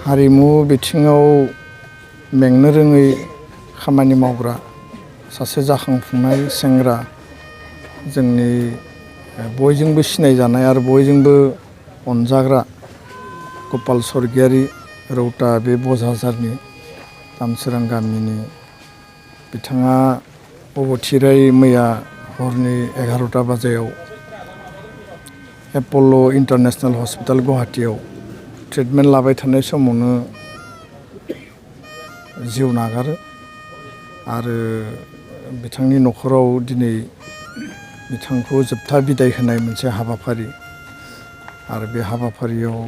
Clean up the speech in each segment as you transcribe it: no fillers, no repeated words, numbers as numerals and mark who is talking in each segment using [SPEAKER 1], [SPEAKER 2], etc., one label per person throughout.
[SPEAKER 1] हारिमु बिथिङाव मेंनो रोङै खामानि मावग्रा सासे जाखांफुनाय सेंग्रा जोंनि बयजोंबो सिनायजानाय आरो बयजोंबो अनजाग्रा गपाल स्वर्गियारी रौता बे बजाजारनि दामसोरां गामिनि बिथाङा अबथिराय मैया हरनि 11टा बाजियाव एप'ल' इन्टारनेशनेल हस्पिटाल गुवाहाटीयाव ट्रिटमेन्ट लाबाय थानाय समावनो जिउ नागारो आरो बिथांनि न'खराव दिनै बिथांखौ जोबथा बिदाय होनाय मोनसे हाबाफारि आरो बे हाबाफारियाव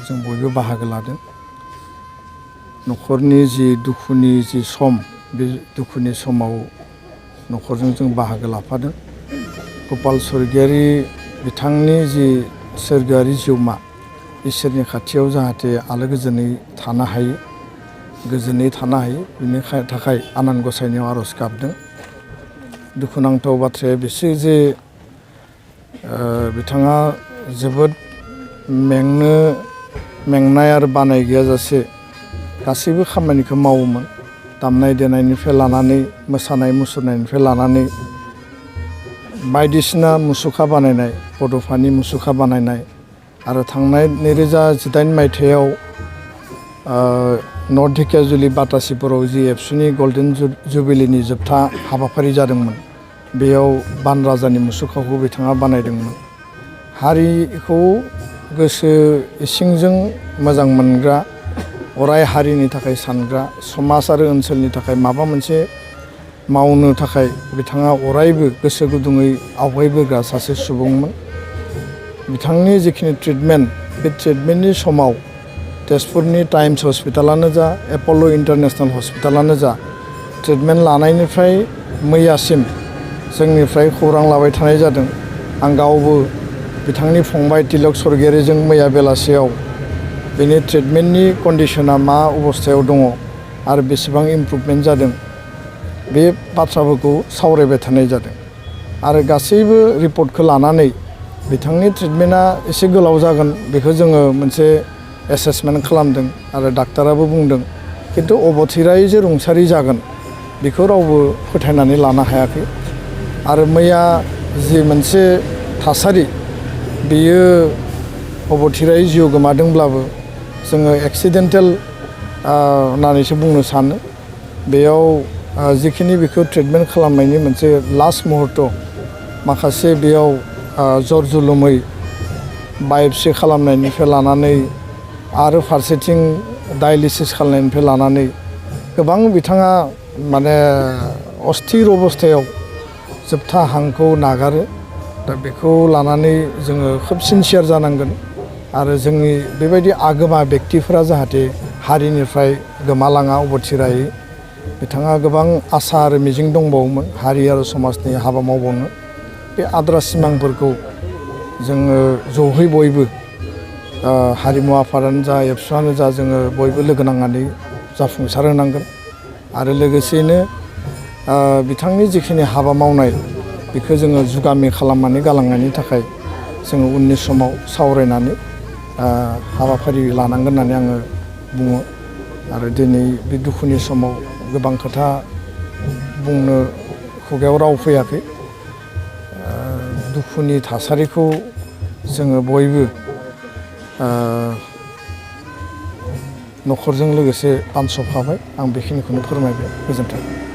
[SPEAKER 1] जों बयबो बाहागो लादों। न'खरनि जि दुखुनि जि सम बे दुखुनि समाव न'खरजों जों बाहागो लाफादों। गपाल स्वर्गियारी बिथांनि जि सोरगोआरि जिउमा इसोरनि खाथियाव जाहाथे आलो गोजोनै थानो हायो बिनि थाखाय आनान गसाइनियाव आर'ज गाबदों। दुखुनांथाव बाथ्राया बेसो जे बिथाङा जोबोद मेंनाय आरो बानाय गैयाजासे गासैबो खामानिखौ मावोमोन। दामनाय देनायनिफ्राय लानानै मोसानाय मुसुरनायनिफ्राय लानानै बायदिसिना मुसुखा बानायनाय बड'फानि मुसुखा बानायनाय आरो थांनाय 2018 मायथाइयाव नर्थ ढेकियाजुलि बाटासिफोराव जि ABSUननि गल्डेन जुबिलिनि जोबथा हाबाफारि जादोंमोन बेयाव बान राजानि मुसुखाखौ बिथाङा बानायदोंमोन। हारिखौ गोसो इसिंजों मोजां मोनग्रा अराय हारिनि थाखाय सानग्रा समाज आरो ओनसोलनि थाखाय माबा मोनसे मावनो थाखाय बिथाङा अरायबो गोसो गुदुङै आवगायबोग्रा सासे सुबुंमोन। बिथांनि जिखिनि ट्रिटमेन्ट बे ट्रिटमेन्टनि समाव तेजपुरनि टाइम्स हस्पिटालानो जा एप'ल' इन्टारनेशनेल हस्पिटालानो जा ट्रिटमेन्ट लानायनिफ्राय मैयासिम जोंनिफ्राय खौरां लाबाय थानाय जादों। आं गावबो बिथांनि फंबाय तिलक स्वर्गियारीजों मैया बेलासियाव बेनि ट्रिटमेन्टनि कन्डिशना मा अबस्थायाव दङ आरो बेसेबां इमप्रुभमेन्ट जादों बे बाथ्राफोरखौ सावरायबाय थानाय जादों आरो गासैबो रिपर्टखौ लानानै बिथांनि ट्रिटमेन्टआ एसे गोलाव जागोन बेखौ जोङो मोनसे एसेसमेन्ट खालामदों आरो डाक्टाराबो बुंदों, खिन्थु अबथिरायै जे रुंसारि जागोन बेखौ रावबो फोथायनानै लानो हायाखै। आरो मैया जि मोनसे थासारि बेयो अबथिरायै जिउ गोमादोंब्लाबो जोङो एक्सिडेन्टेल होननानैसो बुंनो सानो। बेयाव जिखिनि बेखौ ट्रिटमेन्ट खालामनायनि मोनसे लास्ट मुहुर्त माखासे बेयाव जर जुलुमै बाय'प्सि खालामनायनिफ्राय लानानै आरो फारसेथिं डायलिसिस खालामनायनिफ्राय लानानै गोबां बिथाङा माने अस्थिर अबस्थायाव जोबथा हांखौ नागारो। दा बेखौ लानानै जोङो खोब सिनसियार जानांगोन आरो जोंनि बेबायदि आगोमा बेक्तिफोरा जाहाथे हारिनिफ्राय गोमालाङा अबथिरायै। बिथाङा गोबां आसा आरो मिजिं दंबावोमोन हारि आरो समाजनि हाबा मावबावनो। बे आद्रा सिमांफोरखौ जोङो जयै बयबो हारिमु आफादानो जा ABSUआनो जा जोङो बयबो लोगो नांनानै जाफुंसार होनांगोन आरो लोगोसेयैनो बिथांनि जिखिनि हाबा मावनाय बेखौ जोङो जुगामि खालामनानै गालांनायनि थाखाय जोङो उननि समाव सावरायनानै हाबाफारि लानांगोन होननानै आङो बुङो। आरो दिनै बे दुखुनि समाव गोबां खोथा बुंनो खुगायाव राव फैयाखै। दुखुनि थासारिखौ जोङो बयबो न'खरजों लोगोसे बानस'फाबाय। आं बेखिनिखौनो फोरमायबाय। गोजोन्थों।